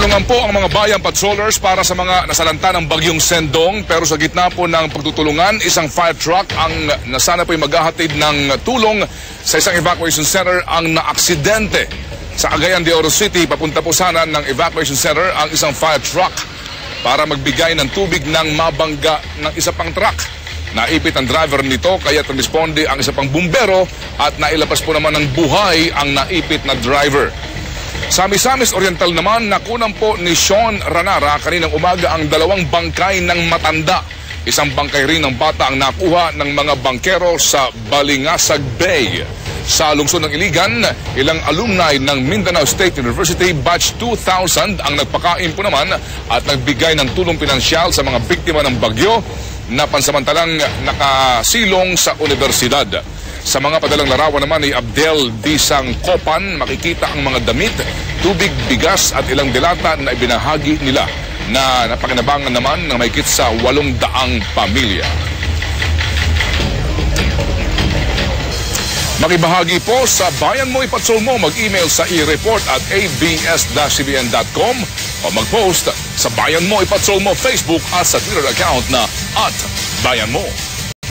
Tinulungan po ang mga bayan patrollers para sa mga nasalanta ng bagyong Sendong, pero sa gitna po ng pagtutulungan, isang fire truck ang nasana po'y maghahatid ng tulong sa isang evacuation center ang naaksidente. Sa Cagayan de Oro City, papunta po sana ng evacuation center ang isang fire truck para magbigay ng tubig ng mabangga ng isa pang truck. Naipit ang driver nito kaya tumisponde ang isa pang bumbero at nailabas po naman ng buhay ang naipit na driver. Sa Misamis Oriental naman, nakunan po ni Sean Ranara kaninang umaga ang dalawang bangkay ng matanda. Isang bangkay rin ng bata ang nakuha ng mga bangkero sa Balingasag Bay. Sa lungsod ng Iligan, ilang alumni ng Mindanao State University Batch 2000 ang nagpakain po naman at nagbigay ng tulong pinansyal sa mga biktima ng bagyo na pansamantalang nakasilong sa universidad. Sa mga padalang larawan naman ni Abdel Disang Kopan, makikita ang mga damit, tubig, bigas at ilang dilata na ibinahagi nila na napakinabangan naman ng mahigit sa 800 pamilya. Makibahagi po sa Bayan Mo Ipatsol Mo, mag-email sa ireport@abs-cbn.com o mag-post sa Bayan Mo Ipatsol Mo Facebook at sa Twitter account na @Bayan Mo.